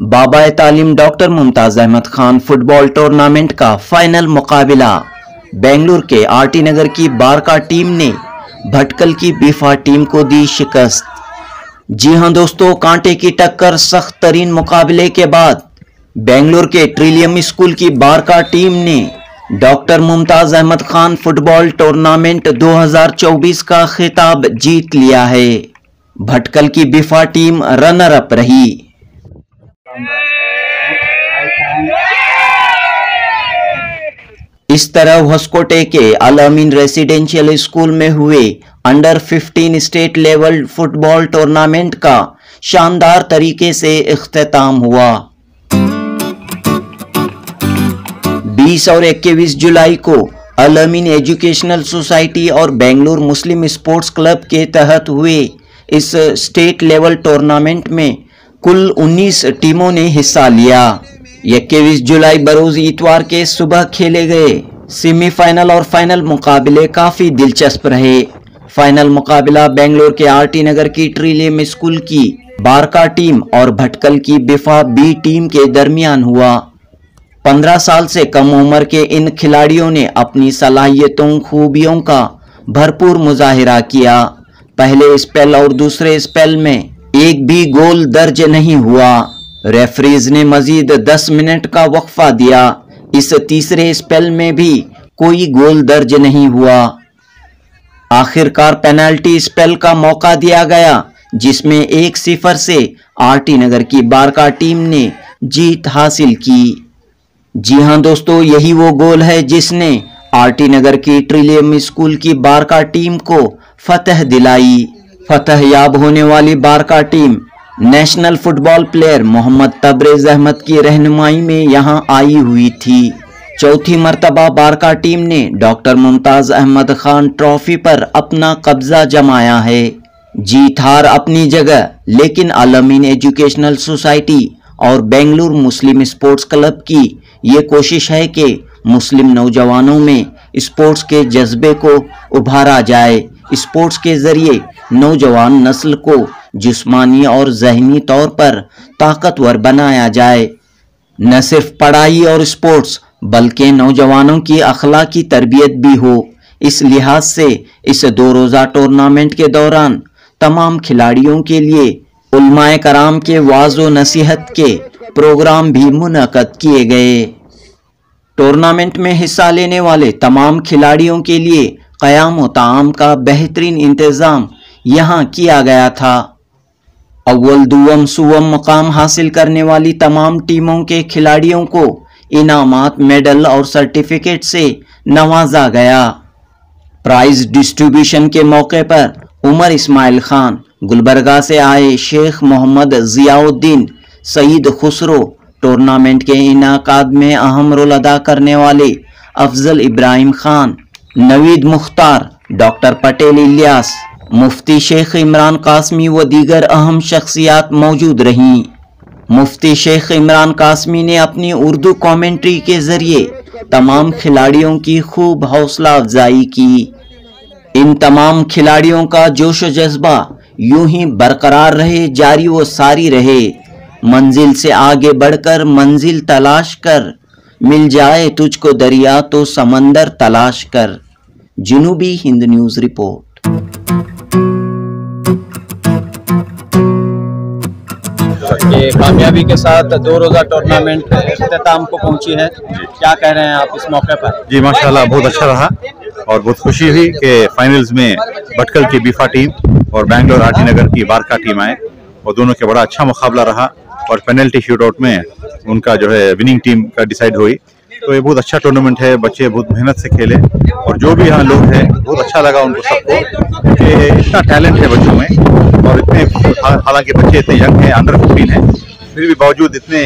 बाबा तालीम doctor Mumtaz Ahmad Khan football tournament का final मुकाबला। बेंगलुरु के आरटी नगर की बारका टीम ने भटकल की बीफा टीम को दी शिकस्त। जी हां दोस्तों, कांटे की टक्कर, सख्त तरीन मुकाबले के बाद बेंगलुरु के ट्रिलियम स्कूल की बारका टीम ने doctor Mumtaz Ahmad Khan football tournament 2024 का खिताब जीत लिया है। भटकल की बीफा टीम रनर अप रही। इस तरह होस्कोटे के अल अमीन रेसिडेंशियल स्कूल में हुए under 15 state level football tournament का शानदार तरीके से इख्तिताम हुआ। 20 और 21 जुलाई को अल अमीन एजुकेशनल सोसाइटी और बेंगलुरु मुस्लिम स्पोर्ट्स क्लब के तहत हुए इस स्टेट लेवल टूर्नामेंट में कुल 19 टीमों ने हिस्सा लिया। 21 जुलाई बरोज इतवार के सुबह खेले गए सेमीफाइनल और फाइनल मुकाबले काफी दिलचस्प रहे। फाइनल मुकाबला बेंगलुरु के आरटी नगर की ट्रिलियम स्कूल की बारका टीम और भटकल की बीफा बी टीम के दरमियान हुआ। 15 साल से कम उम्र के इन खिलाड़ियों ने अपनी सलाहियतों खूबियों का भरपूर मुजाहिरा किया। पहले स्पेल और दूसरे स्पेल में एक भी गोल दर्ज नहीं हुआ। रेफरीज ने मजीद 10 मिनट का वक्फा दिया। इस तीसरे स्पेल में भी कोई गोल दर्ज नहीं हुआ। आखिरकार पेनल्टी स्पेल का मौका दिया गया, जिसमें 1-0 से आरटी नगर की बारका टीम ने जीत हासिल की। जी हां दोस्तों, यही वो गोल है जिसने आरटी नगर की ट्रिलियम स्कूल की बारका टीम को फतह दिलाई। फतह याब होने वाली Barca team national football player Mohammad Tabrez Ahmad की रहनुमाई में यहां आई हुई थी। चौथी मर्तबा बारका टीम ने डॉक्टर मुमताज अहमद खान ट्रॉफी पर अपना कब्जा जमाया है। जीत हार अपनी जगह, लेकिन अल अमीन एजुकेशनल सोसाइटी और बेंगलुरु मुस्लिम स्पोर्ट्स क्लब की ये कोशिश है कि मुस्लिम नौजवानों में स्पोर्ट्स के जज्बे को उभारा जाए। स्पोर्ट्स के जरिए नौजवान नस्ल को जिस्मानी और ज़हनी तौर पर ताकतवर बनाया जाए। न सिर्फ पढ़ाई और स्पोर्ट्स बल्कि नौजवानों की अखलाकी तरबियत भी हो। इस लिहाज से इस 2 रोज़ा टूर्नामेंट के दौरान तमाम खिलाड़ियों के लिए उलमाए कराम के वाज़ व नसीहत के प्रोग्राम भी मुनक़द किए गए। टूर्नामेंट में हिस्सा लेने वाले तमाम खिलाड़ियों के लिए क़याम व ताम का बेहतरीन इंतज़ाम यहाँ किया गया था। अव्वल दुवम सुवम मुकाम हासिल करने वाली तमाम टीमों के खिलाड़ियों को इनामात, मेडल और सर्टिफिकेट से नवाजा गया। प्राइज डिस्ट्रीब्यूशन के मौके पर उमर इस्माइल खान, गुलबर्गा से आए शेख मोहम्मद जियाउद्दीन, सईद खुसरो, टूर्नामेंट के इनाकाद में अहम रोल अदा करने वाले अफजल इब्राहिम खान, नवीद मुख्तार, डॉक्टर पटेल इलियास, मुफ्ती शेख इमरान कासमी व दीगर अहम शख्सियात मौजूद रहीं। मुफ्ती शेख इमरान कासमी ने अपनी उर्दू कमेंट्री के जरिए तमाम खिलाड़ियों की खूब हौसला अफजाई की। इन तमाम खिलाड़ियों का जोश व जज्बा यूं ही बरकरार रहे, जारी व सारी रहे। मंजिल से आगे बढ़कर मंजिल तलाश कर, मिल जाए तुझको दरिया तो समंदर तलाश कर। जनूबी हिंद न्यूज़ रिपोर्ट। ये कामयाबी के साथ 2 रोज़ा टूर्नामेंट इख्तिताम को पहुंची है, क्या कह रहे हैं आप इस मौके पर? जी माशाल्लाह, बहुत अच्छा रहा और बहुत खुशी हुई कि फाइनल्स में भटकल की बीफा टीम और बेंगलुरु आरटी नगर की बारका टीम आए और दोनों के बड़ा अच्छा मुकाबला रहा और पेनल्टी शूटआउट में उनका जो है विनिंग टीम का डिसाइड हुई। तो ये बहुत अच्छा टूर्नामेंट है, बच्चे बहुत मेहनत से खेले और जो भी यहाँ लोग हैं बहुत अच्छा लगा उनको सबको कि इतना टैलेंट है बच्चों में और इतने, हालांकि बच्चे इतने यंग हैं, अंडर 15 हैं, फिर भी बावजूद इतने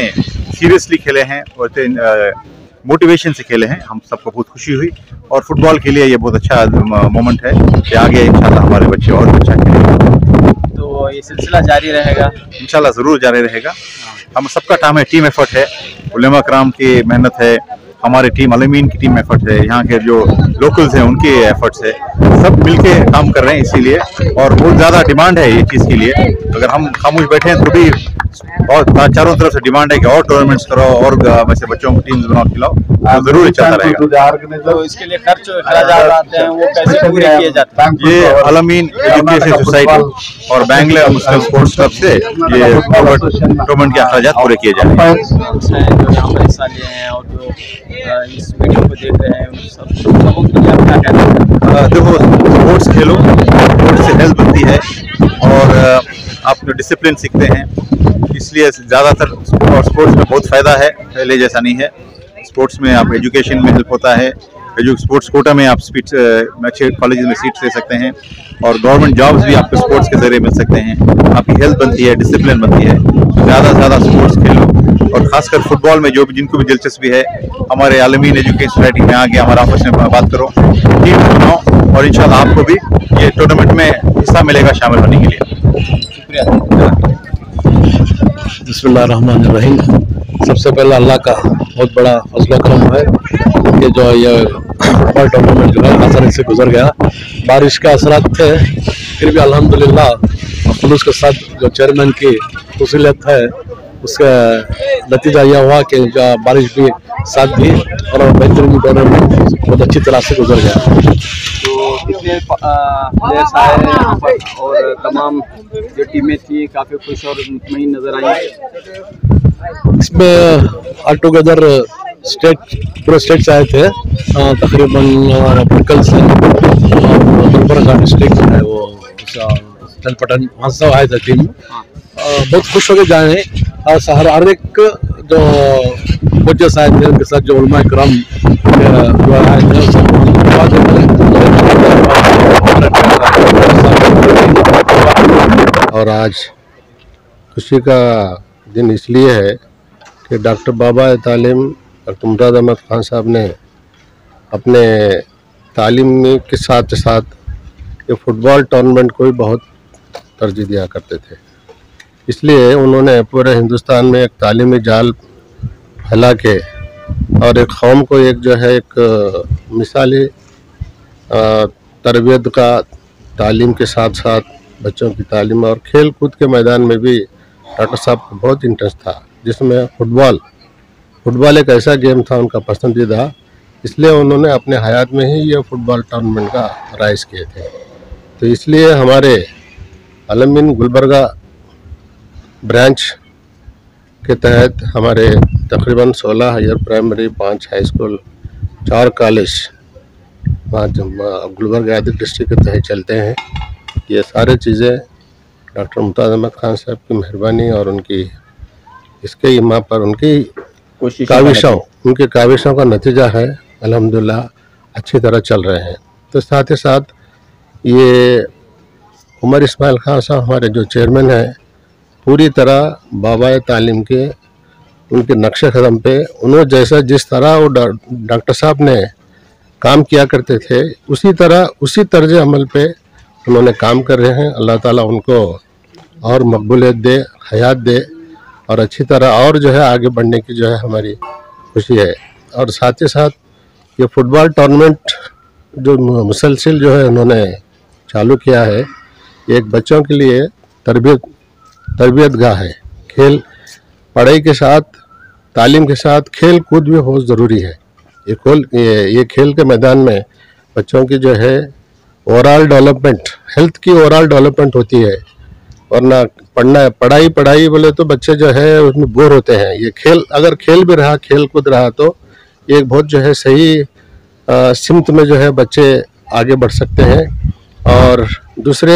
सीरियसली खेले हैं और इतने मोटिवेशन से खेले हैं। हम सबको बहुत खुशी हुई और फुटबॉल के लिए ये बहुत अच्छा मोमेंट है कि आगे इंशाल्लाह हमारे बच्चे और अच्छा खेलेंगे। तो ये सिलसिला जारी रहेगा? इंशाल्लाह ज़रूर जारी रहेगा। हम सबका काम है, टीम एफर्ट है, उलेमा कराम की मेहनत है, हमारी टीम अल अमीन की टीम एफर्ट है, यहाँ के जो लोकल्स हैं उनकी एफर्ट्स है, सब मिलके काम कर रहे हैं इसीलिए, और बहुत ज़्यादा डिमांड है ये चीज़ के लिए। अगर हम खामोश बैठे हैं तो भी और चारों तरफ से डिमांड है कि और टूर्नामेंट्स करो और वैसे बच्चों को टीम्स बनाओ, खिलाओ, तो जरूर चलता रहेगा। तो इसके लिए खर्च खराजात आते हैं, वो कैसे पूरे किए जाते हैं? ये अलमीन एजुकेशन सोसाइटी और बैंगलोर मुस्लिम स्पोर्ट्स क्लब से ये टूर्नामेंट के अखराजात पूरे किए जा रहे हैं। जो यहाँ पर हिस्सा लिए हैं और जो इस वीडियो को देख रहे हैं, उन सब लोगों के लिए आप क्या कहते हैं? देखो, स्पोर्ट्स खेलो, स्पोर्ट्स से हेल्थ बनती है और आप डिसिप्लिन सीखते हैं, इसलिए ज़्यादातर और स्पोर्ट्स में बहुत फ़ायदा है, पहले जैसा नहीं है। स्पोर्ट्स में आप एजुकेशन में हेल्प होता है, स्पोर्ट्स कोटा में आप अच्छे कॉलेज में सीट्स ले सकते हैं और गवर्नमेंट जॉब्स भी आपको स्पोर्ट्स के जरिए मिल सकते हैं। आपकी हेल्थ बनती है, डिसिप्लिन बनती है। ज़्यादा से ज़्यादा स्पोर्ट्स खेलो और खासकर फुटबॉल में जो भी जिनको भी दिलचस्पी है, हमारे अलमीन एजुकेशन सोसाइटी में आके हमारा आपस में बात करो, टीम बनाओ और इंशाल्लाह आपको भी ये टूर्नामेंट में हिस्सा मिलेगा शामिल होने के लिए। शुक्रिया। बिस्मिल्लाहिर्रहमानिर्रहीम। सबसे पहले अल्लाह का बहुत बड़ा फजल करम है कि जो ये फुटबॉल टूर्नामेंट जो है आसानी से गुजर गया। बारिश के असरात थे, फिर भी अल्हम्दुलिल्लाह खुलूस के साथ जो चेयरमैन की वसूलियत है, उसका नतीजा यह हुआ कि बारिश भी साथ दी और बेहतरीन टूर्नामेंट बहुत अच्छी तरह से गुजर गया। तो कितने प्लेयर्स आए यहाँ पर और तमाम जो टीमें थी काफ़ी खुश और मुतमईन नज़र आई? इसमें ऑल टुगेदर पूरे स्टेट से आए थे, तकरीबन भटकल से और गुलबर्गा डिस्ट्रिक्ट है वो चलपटन, वहाँ से आए थे टीम। बहुत खुश होकर जाए और हर एक जो कोचेस आए थे उनके साथ जो उलमा इकराम जो आए थे और आज खुशी का दिन इसलिए है कि डॉक्टर बाबा तालीम डॉक्टर मुमताज़ अहमद खान साहब ने अपने तालीम के साथ साथ ये फुटबॉल टूर्नामेंट को भी बहुत तरजीह दिया करते थे। इसलिए उन्होंने पूरे हिंदुस्तान में एक तालीमी जाल फैला के और एक कौम को एक जो है एक मिसाली तरबियत का तालीम के साथ साथ बच्चों की तालीम और खेल कूद के मैदान में भी डॉक्टर साहब को बहुत इंटरेस्ट था, जिसमें फुटबॉल एक ऐसा गेम था उनका पसंदीदा। इसलिए उन्होंने अपने हयात में ही ये फुटबॉल टूर्नामेंट का राइज किए थे। तो इसलिए हमारे अलमीन गुलबर्गा ब्रांच के तहत हमारे तकरीबन 16 higher primary, 5 high school, 4 college Gulbarga district के तहत चलते हैं। ये सारे चीज़ें डॉक्टर मुमताज़ अहमद खान साहब की मेहरबानी और उनकी इसके इमा पर उनकी काविशों का नतीजा है। अल्हम्दुलिल्लाह अच्छी तरह चल रहे हैं। तो साथ ही साथ ये उमर इस्माइल खान साहब हमारे जो चेयरमैन हैं, पूरी तरह बाबा तालीम के उनके नक्शे कदम पे उन्होंने जैसा जिस तरह वो डॉक्टर साहब ने काम किया करते थे उसी तर्ज अमल पे उन्होंने काम कर रहे हैं। अल्लाह ताला उनको और मकबूलियत दे, हयात दे और अच्छी तरह और जो है आगे बढ़ने की जो है हमारी खुशी है। और साथ ही साथ ये फुटबॉल टूर्नामेंट जो मुसलसिल जो है उन्होंने चालू किया है, एक बच्चों के लिए तरबियत गाह है। खेल पढ़ाई के साथ, तालीम के साथ खेल कूद भी बहुत ज़रूरी है। ये खेल के मैदान में बच्चों की जो है ओवरऑल डेवलपमेंट, हेल्थ की ओवरऑल डेवलपमेंट होती है। वरना पढ़ाई बोले तो बच्चे जो है उसमें बोर होते हैं। ये खेल अगर खेल भी रहा, खेल कूद रहा तो एक बहुत जो है सही सिमत में जो है बच्चे आगे बढ़ सकते हैं और दूसरे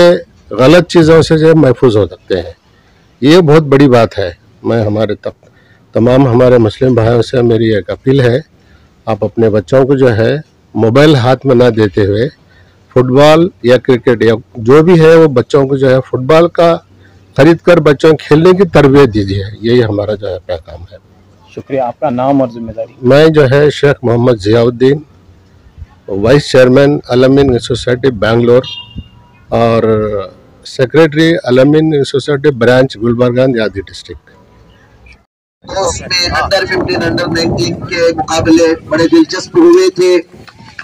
गलत चीज़ों से जो है महफूज हो सकते हैं। ये बहुत बड़ी बात है। मैं तमाम हमारे मुस्लिम भाइयों से मेरी एक अपील है, आप अपने बच्चों को जो है मोबाइल हाथ में ना देते हुए फुटबॉल या क्रिकेट या जो भी है वो बच्चों को जो है फुटबॉल का खरीद कर बच्चों को खेलने की तरबियत दीजिए। यही हमारा जो है पैगाम है। शुक्रिया। आपका नाम और जिम्मेदारी? मैं जो है Sheikh Mohammad Ziauddin, vice chairman Alameen society Bangalore और secretary Alameen society branch Gulbarga यादी डिस्ट्रिक्ट। उसमें अंडर 15 अंडर 19 के मुकाबले बड़े दिलचस्प हुए थे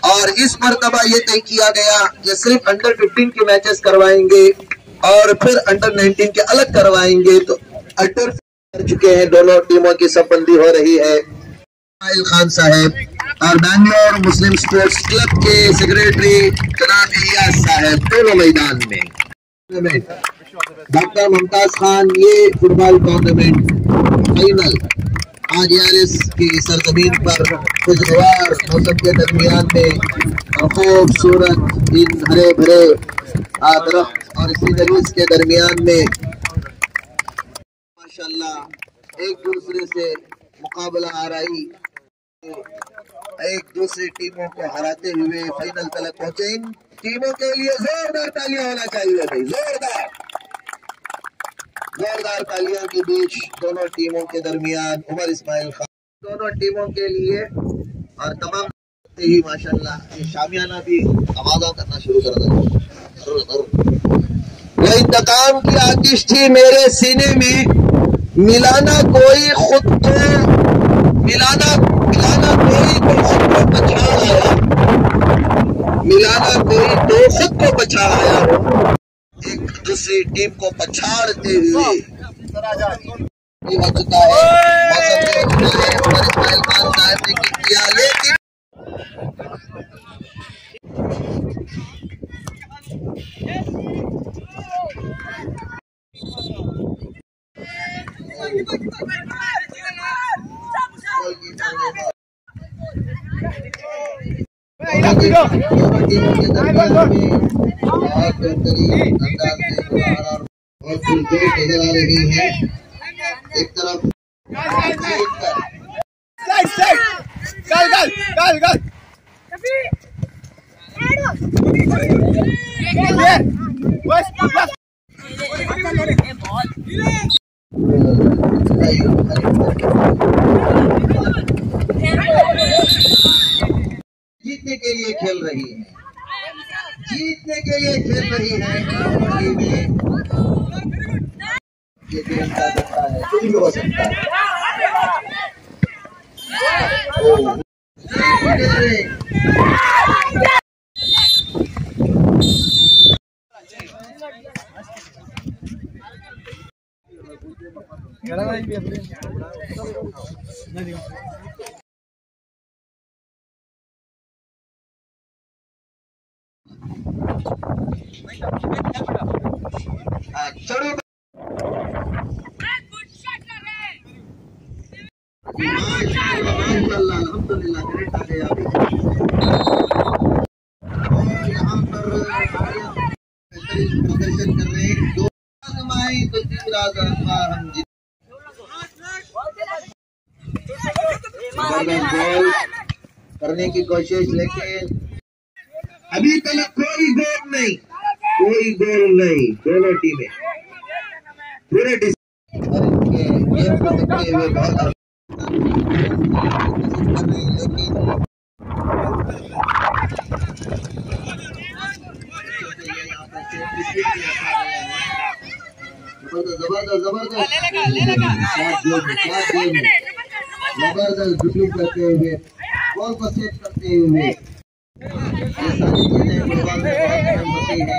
और इस मर्तबा ये तय किया गया कि सिर्फ अंडर 15 के मैचेस करवाएंगे और फिर अंडर 19 के अलग करवाएंगे। तो अंडर कर चुके हैं, दोनों टीमों की सबबंदी हो रही है। इस्माइल खान साहब और बैंगलोर मुस्लिम स्पोर्ट्स क्लब के सेक्रेटरी जनाब इलियास साहब दोनों मैदान में। डॉक्टर मुमताज खान, ये फुटबॉल टूर्नामेंट फाइनल आज आरएस की सरजमीन पर खुशगवार मौसम के दरमियान में खूबसूरत इन हरे भरे दरख्त और सीनरीज के दरमियान में माशाल्लाह एक दूसरे से मुकाबला आराई, एक दूसरी टीमों को हराते हुए फाइनल तक पहुंचे। इन टीमों के लिए जोरदार तालियां होना चाहिए भाई, जोरदार तालियों के बीच दोनों टीमों के दरमियान उमर इस्माइल खान दोनों टीमों के लिए और तमाम ही माशाल्लाह ये शामियाना भी आवाज़ करना शुरू कर दिया। वो इंतकाम की आतिश थी मेरे सीने में, मिलाना कोई खुद को, मिलाना कोई तो खुद को पछाड़ आया, मिलाना कोई तो खुद को पछाड़ आया हो, एक दूसरी टीम को पछाड़ते हुए हो चुका है। उमर इस्माइल खान साहब ने किया, लेकिन नजर आ रही है। एक तरफ जीतने के लिए खेल रही है, जीतने के लिए खेल रही है। ये गेम का सकता है, कुछ भी हो सकता है। अल्हम्दुलिल्लाह ग्रेट आ गया अभी। और यहाँ पर प्रदर्शन कर रहे हैं, दो आजमाई तो तीसरा आजमा हम जीत। गोल करने की कोशिश, लेकिन अभी तक कोई गोल नहीं, कोई गोल नहीं। दोनों टीमें पूरे गेम को देखते हुए बहुत जबरदस्त ड्रिबलिंग करते हुए, बॉल को सेट करते हुए, ये सारी चीजें फुटबॉल में बहुत अहम होती है।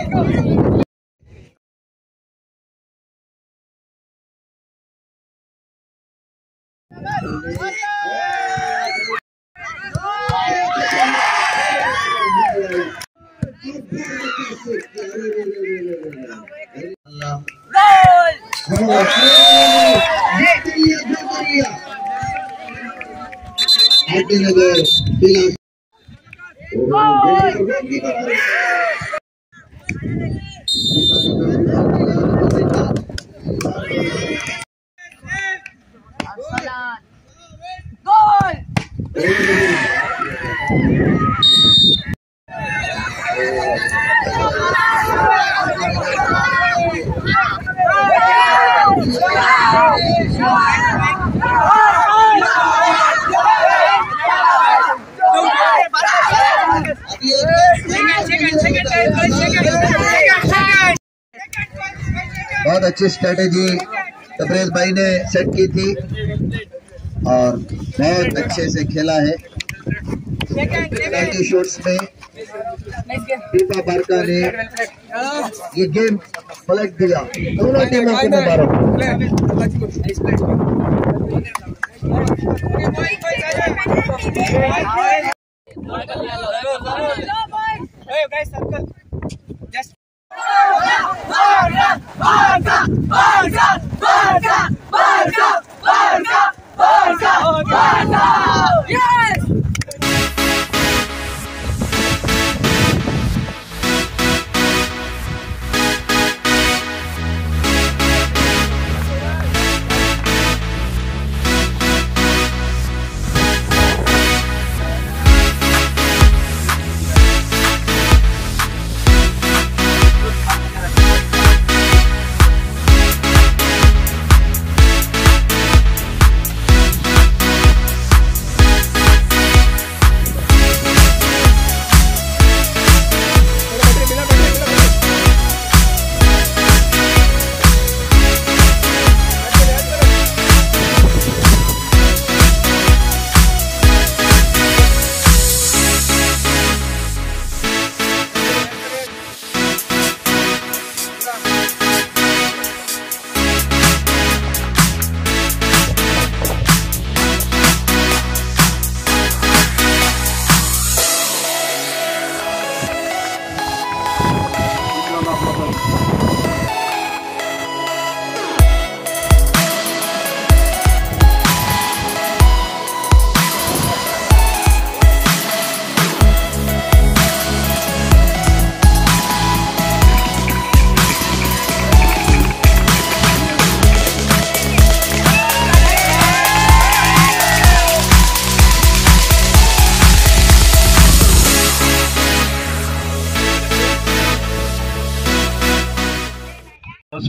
बहुत अच्छी स्ट्रेटेजी तबरेज भाई ने सेट की थी और बहुत अच्छे से खेला है। पेनल्टी शॉट्स में दीपा बारका ने ये गेम पलट दिया। दोनों टीमों को मुबारक।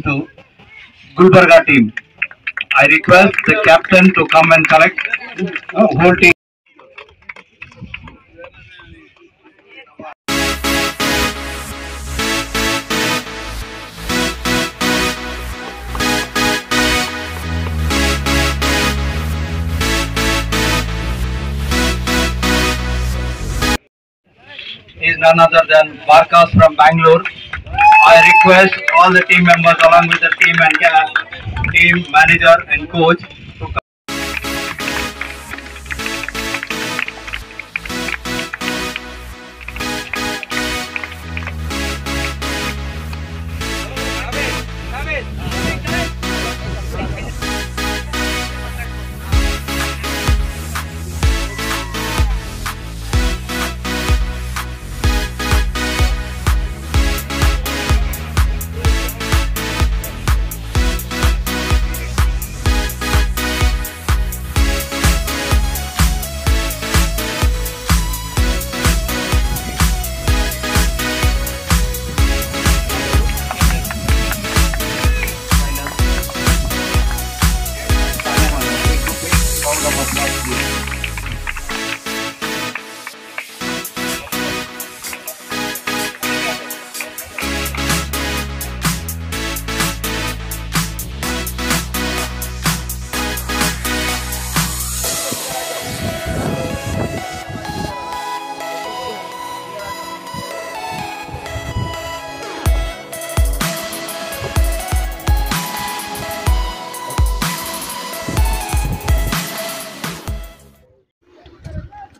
To Gulbarga team, I request the captain to come and collect whole team. Is none other than Barkas from Bangalore. I request all the team members along with the team and team manager and coach to come.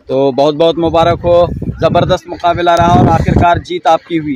तो बहुत बहुत मुबारक हो, ज़बरदस्त मुकाबला रहा और आखिरकार जीत आपकी हुई।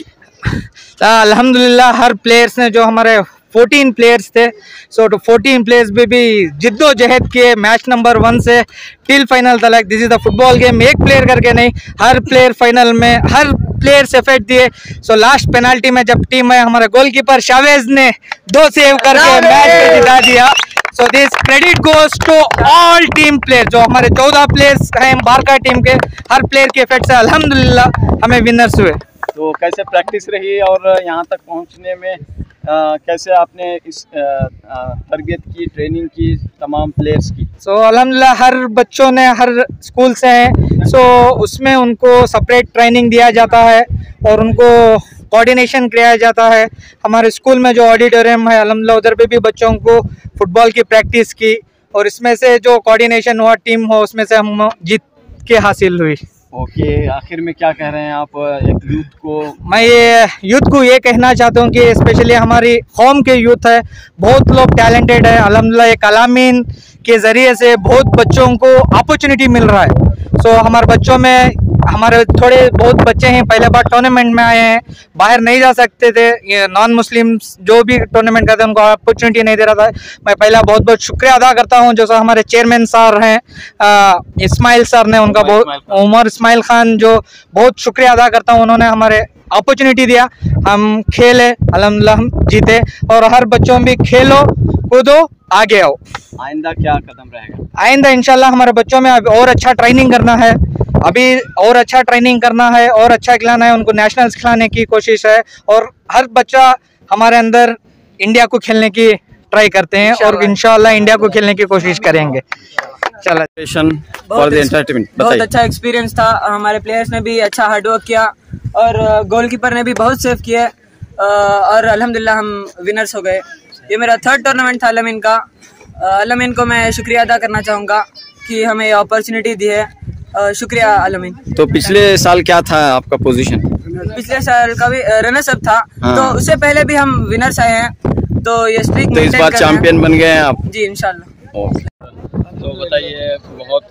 अल्हम्दुलिल्लाह हर प्लेयर्स ने जो हमारे 14 प्लेयर्स थे, सो 14 प्लेयर्स भी जिद्दोजहद किए मैच नंबर 1 से टिल फाइनल तक। This is the football game, एक प्लेयर करके नहीं, हर प्लेयर फाइनल में हर प्लेयर से एफर्ट दिए। सो लास्ट पेनाल्टी में जब टीम में हमारे गोलकीपर शावेज ने 2 सेव करके मैच को जिता दिया। So this credit goes to all team player, जो हमारे 14 प्लेयर्स हैं बारका टीम के, हर प्लेयर के एफर्ट से अल्हम्दुलिल्लाह हमें विनर्स हुए। तो कैसे प्रैक्टिस रही और यहाँ तक पहुँचने में कैसे आपने इस तरबियत की, ट्रेनिंग की तमाम प्लेयर्स की? सो अल्हम्दुलिल्लाह हर बच्चों ने हर स्कूल से हैं, सो उसमें उनको सेपरेट ट्रेनिंग दिया जाता है और उनको कोऑर्डिनेशन किया जाता है। हमारे स्कूल में जो ऑडिटोरियम है अल्हम्दुलिल्लाह उधर पे भी बच्चों को फुटबॉल की प्रैक्टिस की और इसमें से जो कोऑर्डिनेशन हुआ टीम हो उसमें से हम जीत के हासिल हुई। ओके, आखिर में क्या कह रहे हैं आप एक यूथ को? मैं ये यूथ को ये कहना चाहता हूँ कि स्पेशली हमारी कौम के यूथ है, बहुत लोग टैलेंटेड है अल्हम्दुलिल्लाह। एक अलामीन के ज़रिए से बहुत बच्चों को अपॉर्चुनिटी मिल रहा है। सो हमारे बच्चों में हमारे थोड़े बहुत बच्चे हैं पहले बार टूर्नामेंट में आए हैं, बाहर नहीं जा सकते थे, ये नॉन मुस्लिम्स जो भी टूर्नामेंट करते हैं उनको अपॉर्चुनिटी नहीं दे रहा था। मैं पहला बहुत बहुत शुक्रिया अदा करता हूं जो हमारे चेयरमैन सर हैं इस्माइल सर ने, उनका बहुत उमर इस्माइल खान, जो बहुत शुक्रिया अदा करता हूं, उन्होंने हमारे अपॉर्चुनिटी दिया, हम खेले अल्हम्दुलिल्लाह, हम जीते। और हर बच्चों भी खेलो कूदो आगे आओ। आइंदा क्या कदम रहेगा? आइंदा इंशाल्लाह हमारे बच्चों में और अच्छा ट्रेनिंग करना है, अभी और अच्छा ट्रेनिंग करना है और अच्छा खिलाना है, उनको नेशनल्स खिलाने की कोशिश है। और हर बच्चा हमारे अंदर इंडिया को खेलने की ट्राई करते हैं और इंशाल्लाह इंडिया को खेलने की कोशिश करेंगे। चलो, फॉर द एंटरटेनमेंट बहुत अच्छा एक्सपीरियंस था। हमारे प्लेयर्स ने भी अच्छा हार्डवर्क किया और गोलकीपर ने भी बहुत सेव किए और अल्हम्दुलिल्लाह हम विनर्स हो गए। ये मेरा थर्ड टूर्नामेंट था अलामीन का। अलामीन को मैं शुक्रिया अदा करना चाहूँगा कि हमें ये अपॉर्चुनिटी दी है। शुक्रिया अलामीन। तो पिछले साल क्या था आपका पोजीशन? पिछले साल का भी रनर्स अप था। हाँ। तो उससे पहले भी हम विनर्स आए हैं, तो ये स्ट्रीक तो इस बार चैंपियन बन गए हैं आप? जी इंशाल्लाह। तो बताइए, बहुत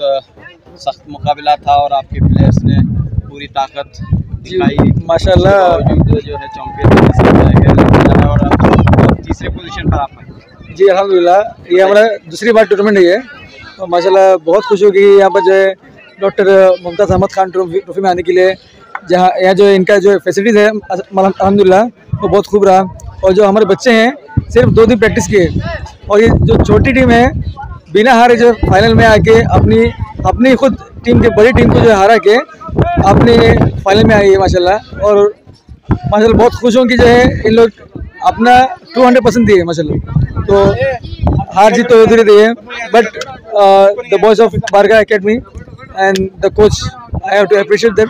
सख्त मुकाबला था और आपके प्लेयर्स ने पूरी ताकत दिखाई माशाल्लाह, जो है चैंपियन और तीसरे पोजीशन पर आप। जी अल्हम्दुलिल्लाह, ये हमारा दूसरी बार टूर्नामेंट है तो माशाल्लाह बहुत खुशी होगी यहाँ पर जो है डॉक्टर मुमताज़ अहमद खान ट्रॉफी में आने के लिए। जहाँ यहाँ जो इनका जो फैसिलिटीज़ है अल्हम्दुलिल्लाह वो बहुत खूब रहा। और जो हमारे बच्चे हैं सिर्फ 2 दिन प्रैक्टिस किए और ये जो छोटी टीम है बिना हारे जो फाइनल में आके अपनी खुद टीम के बड़ी टीम को जो हारा के अपने फाइनल में आई है माशाल्लाह। और माशाल्लाह बहुत खुश हूँ कि जो है इन लोग अपना 200% दिए माशाल्लाह। तो हार जीत तो होती रहती है, but the boys of Barca academy and the coach, I have to appreciate them,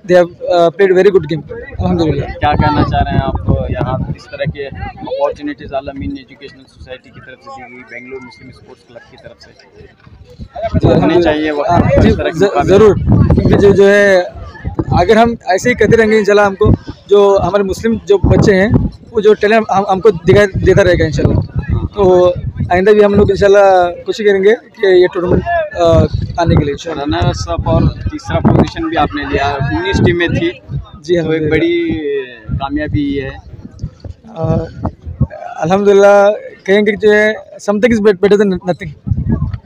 they have played very good game अल्हम्दुलिल्लाह। क्या कहना चाह रहे हैं आप? यहाँ इस तरह के अपॉर्चुनिटीज अलामीन एजुकेशनल सोसाइटी की तरफ से दी गई, बेंगलुरु मुस्लिम स्पोर्ट्स क्लब की तरफ से होनी चाहिए ज़रूर, क्योंकि जो है अगर हम ऐसे ही करते रहेंगे इंशाल्लाह, हमको जो हमारे मुस्लिम जो बच्चे हैं वो जो टैलेंट हमको देता रहेगा इंशाल्लाह। तो आइंदा भी हम लोग इंशाल्लाह कोशिश करेंगे कि ये टूर्नामेंट आने के लिए। रनर्स अप और तीसरा पोजीशन भी आपने लिया, 19 टीमें थी। जी हाँ, तो एक बड़ी कामयाबी है अल्हम्दुलिल्लाह। कहेंगे कि जो है something is better than nothing,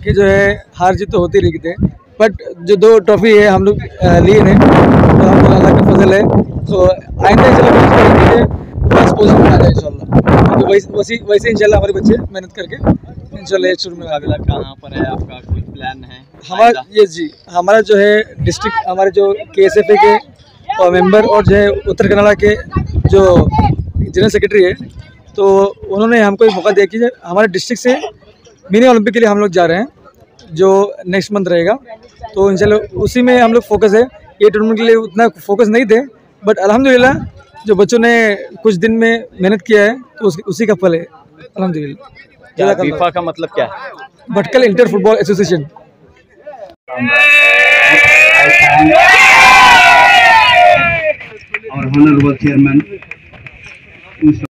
कि जो है हार जीत तो होती रहती है, बट जो 2 ट्रॉफी है हम लोग लिए हैं तो हम अल्लाह का फजल है। तो आइंदा इंशाल्लाह फर्स्ट पोजीशन में आ जाए इंशाल्लाह। तो वैसे इंशाल्लाह हमारे बच्चे मेहनत करके इंशाल्लाह शुरू में। मुकाबला कहाँ पर है आपका, कोई प्लान है हमारा? ये जी हमारा जो है डिस्ट्रिक्ट, हमारे जो KSFA के मेंबर और जो है उत्तर कन्नड़ा के जो जनरल सेक्रेटरी है, तो उन्होंने हमको एक मौका दिया कि हमारे डिस्ट्रिक्ट से मिनी ओलंपिक के लिए हम लोग जा रहे हैं जो नेक्स्ट मंथ रहेगा। तो इंशाल्लाह उसी में हम लोग फोकस है। ये टूर्नामेंट के लिए उतना फोकस नहीं थे, बट अल्हम्दुलिल्लाह जो बच्चों ने कुछ दिन में मेहनत किया है तो उसी का फल है अल्हम्दुलिल्लाह। फीफा का मतलब क्या है? Bhatkal inter football association. Our honorable chairman, Mr.